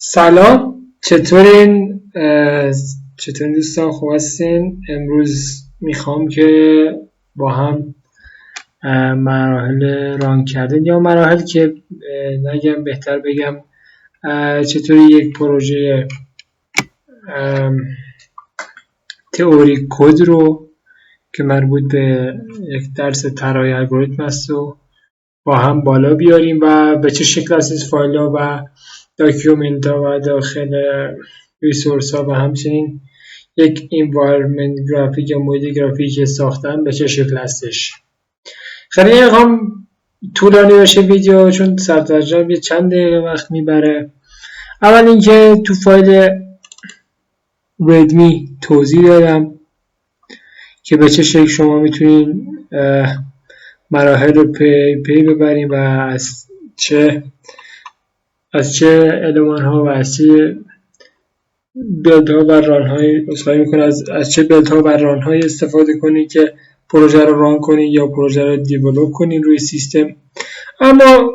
سلام، چطورین؟ چطورین دوستان؟ خوب هستین؟ امروز میخوام که با هم مراحل ران کردن یا مراحل که نگم بهتر بگم چطوری یک پروژه تئوری کد رو که مربوط به یک درس طراحی الگوریتم است و با هم بالا بیاریم و به چه شکل از فایل ها و داکیومنت ها و داخل ریسورس ها و همچنین یک environment گرافیک یا محیط گرافیک ساختن به چه شکل هستش. خیلی نمیخوام طولانی باشه ویدیو چون سرترجم یه چند دقیقه وقت میبره. اول اینکه تو فایل ردمی توضیح دادم که به چه شکل شما میتونین مراحل رو پی ببریم و از چه المان ها و از چه بلد ها و ران های از چه بلد ها و ران های استفاده کنید که پروژه رو ران کنید یا پروژه رو دیولوپ کنید روی سیستم. اما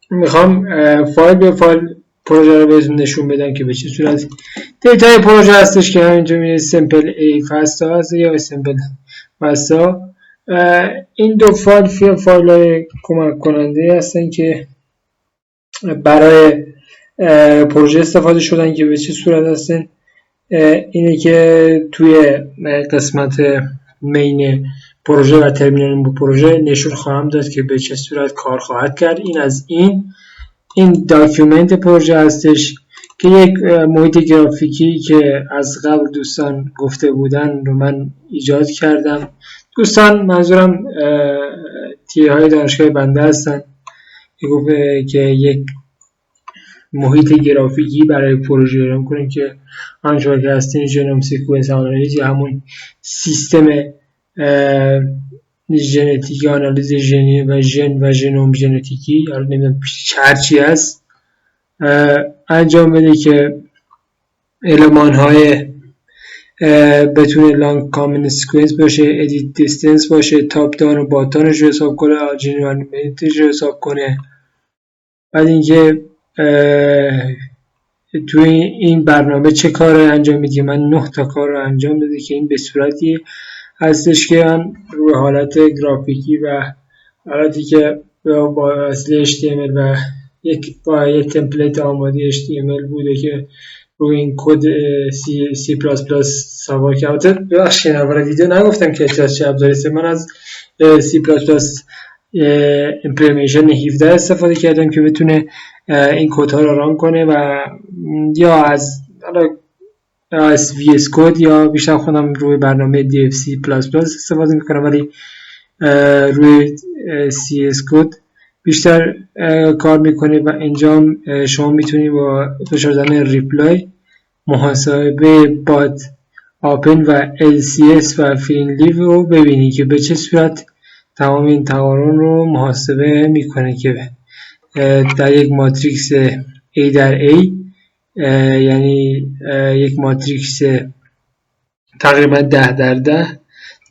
میخوام فایل به فایل پروژه رو بهتون نشون بدم که به چه صورت دیتای پروژه هستش که همینجا میبینید سمپل ای فاستا هست یا سمپل فاستا. این دو فایل های کمک کننده هستن که برای پروژه استفاده شدن که به چه صورت هستن. اینه که توی قسمت مین پروژه و ترمینال پروژه نشون خواهم داد که به چه صورت کار خواهد کرد. این از این داکیومنت پروژه هستش که یک محیط گرافیکی که از قبل دوستان گفته بودن رو من ایجاد کردم. دوستان منظورم تیه های دانشگاه بنده هستن که یک محیط گرافیکی برای پروژه ایران کنیم که همونطور که هستین ژنوم سیکونس آنالیز یا همون سیستم ژنتیکی آنالیز ژنی و ژنوم ژنتیکی یا نمیدونم هرچی هست انجام بده که المان های بتونه لانگ کامن سیکونس باشه، ادیت دیستنس باشه، تاپ داون و باتانش رو حساب کنه، آرجینالمنتش رو حساب کنه. بعد اینکه توی این برنامه چه کار رو انجام میدیم. من 9 تا کار رو انجام داده که این به صورتی هستش که من روی حالت گرافیکی و حالتی که با اصل HTML و با یک تمپلیت آماده HTML بوده که روی این کد C++ سوار کرده. ببخشید اول ویدیو نگفتم که چه ابزاری است. من از C++ implementation 17 استفاده کردم که بتونه این کدها رو ران کنه و یا از VS Code یا بیشتر خودم روی برنامه DFC++ استفاده میکنم ولی روی CS Code بیشتر کار میکنه و اینجا شما میتونید با فشار زدن ریپلای محاسبه بات آپن و LCS و فیلینگ رو ببینید که به چه صورت تمام این تقارن رو محاسبه میکنه که در یک ماتریکس A در A یعنی یک ماتریکس تقریبا 10 در 10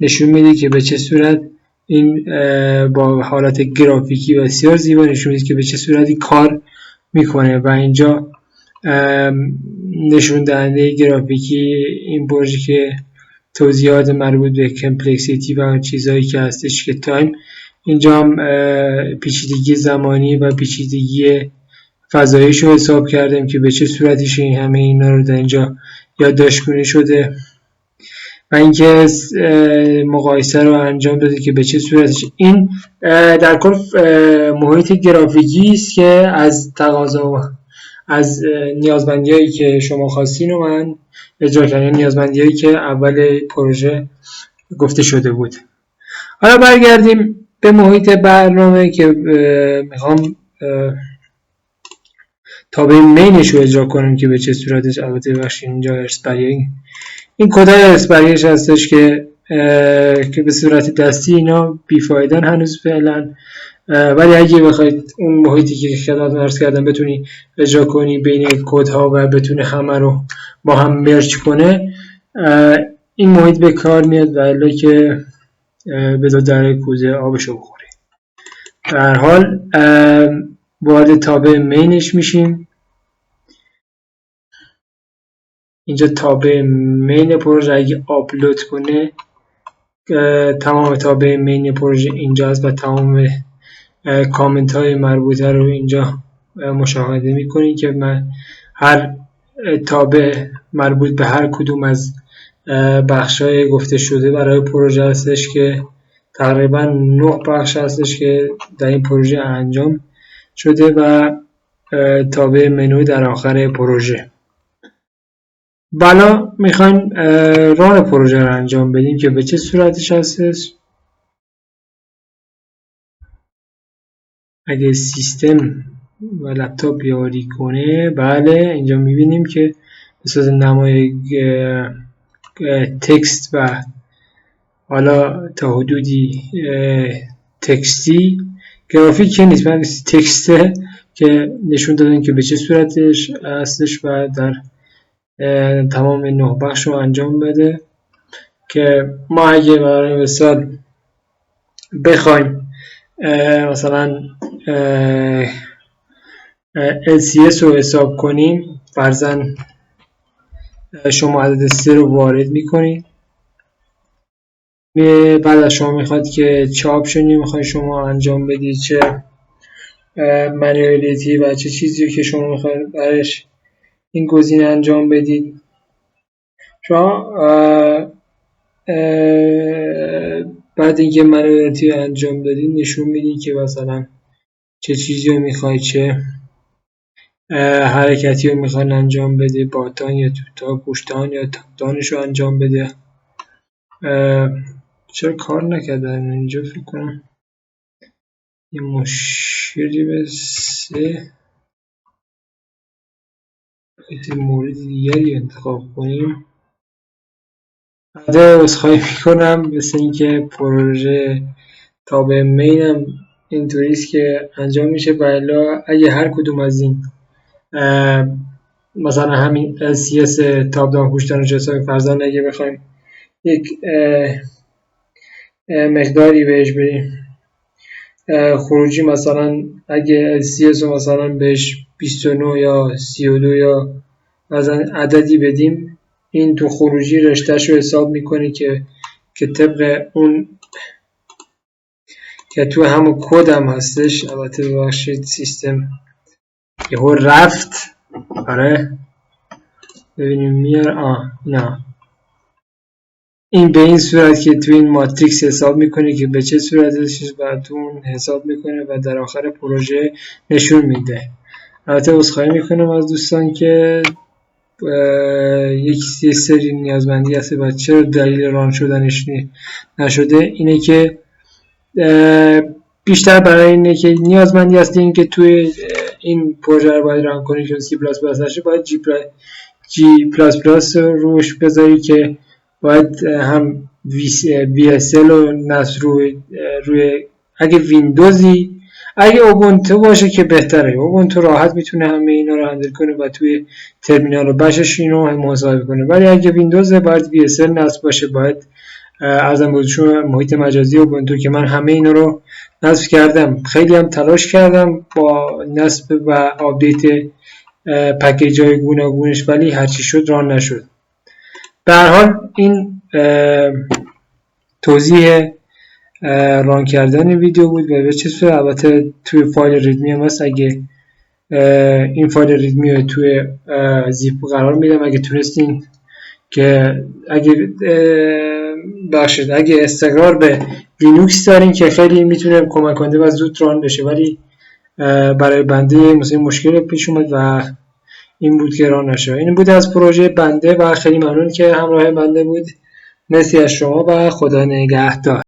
نشون میده که به چه صورت این با حالت گرافیکی بسیار زیبا نشون میده که به چه صورتی کار میکنه و اینجا نشون دهنده گرافیکی این پروژه که توضیحات مربوط به کمپلکسیتی و چیزهایی که هستش که تایم اینجا هم پیچیدگی زمانی و پیچیدگی فضاییش رو حساب کردیم که به چه صورتیش این همه اینا رو در اینجا یادداشت کنی شده و اینکه مقایسه رو انجام داده که به چه صورتش این در کل محیط گرافیکی است که از تقاضا و از نیازمندیایی که شما خواستین و من اجرا کردم، نیازمندیایی که اول پروژه گفته شده بود. حالا برگردیم به محیط برنامه که میخوام تابع مینش رو اجرا کنم که به چه صورتش. البته بخشین اینجا اسپریینگ این کدای اسپریش هستش که به صورت دستی اینا بیفایدن هنوز فعلا، ولی اگه بخواید اون محیطی که خدمتتون عرض کردم بتونی اجرا کنی بین کدها و بتونه همه رو با هم مرج کنه این محیط به کار میاد و الا که بذار در کوزه آبشو بخوری. در حال وارد تابع مینش میشیم. اینجا تابع مین پروژه اگه آپلود کنه تمام تابع مین پروژه اینجاست و تمام کامنت های مربوطه رو اینجا مشاهده میکنید که من هر تابع مربوط به هر کدوم از بخش های گفته شده برای پروژه هستش که تقریبا 9 بخش هستش که در این پروژه انجام شده و تابع منو در آخر پروژه. بالا میخوایم ران پروژه رو انجام بدیم که به چه صورتش هستش. اگه سیستم و لپتاپ یاری کنه، بله اینجا میبینیم که به صورت نمای تکست و حالا تا حدودی تکستی، گرافیک که نیست، من تکسته که نشون دادن که به چه صورتش هستش و در تمام 9 بخش رو انجام بده. که ما اگه برای مثال بخوایم مثلا LCS رو حساب کنیم، فرضاً شما عدد 3 رو وارد میکنید، بعد از شما میخواد که چه آپشنی میخواید شما انجام بدید، چه منیولیتی و چه چیزی که شما میخواید برش این گزینه انجام بدید. شما بعد اینکه منیولیتی انجام دادید نشون میدید که مثلا چه چیزی رو میخواید، چه حرکتی رو میخواید انجام بده، باتان یا توتا، پشتان یا تاپدانش رو انجام بده. چرا کار نکردن اینجا؟ فکر کنم یه مشکلی بسه مورد دیگری انتخاب کنیم. عذرخواهی میکنم، مثل اینکه پروژه تابع مینم اینطوریست که انجام میشه. بالا اگه هر کدوم از این مثلا همین LCS تاپدان پشتان جسای فرزان اگه بخوایم یک مقداری بهش بریم خروجی، مثلا اگه LCS رو مثلا بهش 29 یا 32 یا مثلا عددی بدیم، این تو خروجی رشتهش رو حساب میکنه که طبق اون که تو همون کد هم هستش. البته ببخشید سیستم یهو رفت. آره ببینیم میار نه، این به این صورت که تو این ماتریکس حساب میکنه که به چه صورتش براتون حساب میکنه و در آخر پروژه نشون میده. البته عذرخواهی میکنم از دوستان که یک سری نیازمندی هست و چرا دلیل ران شدنش نشده اینه که بیشتر برای اینه که نیازمندی هستین که توی این پروژه رو باید ران کنی که C++ نشه، باید G++ روش بذاری که باید هم VSL رو نصب روی اگه ویندوزی، اگه اوبونتو باشه که بهتره. اوبونتو راحت میتونه همه اینا رو هندل کنه و توی ترمینال و بشش اینو مصاحبه کنه، ولی اگه ویندوزه باید VSL نصب باشه. باید ارزم بزرگشون محیط مجازی اوبونتو که من همه اینا رو نصب کردم، خیلی هم تلاش کردم با نصب و آپدیت پکیج های گوناگونش، ولی هرچی شد ران نشد. به هر حال این توضیح ران کردن ویدیو بود و به چه صورت. البته توی فایل ریدمی هم هست، اگه این فایل ریدمی رو توی زیپ قرار میدم، اگه تونستین که اگه استقرار به لینوکس دارین که خیلی میتونه کمک کننده و زود ران بشه، ولی برای بنده مثلا مشکل پیش اومد و این بود که ران نشه. این بود از پروژه بنده و خیلی ممنون که همراه بنده بود. مرسی از شما و خدا نگهدار.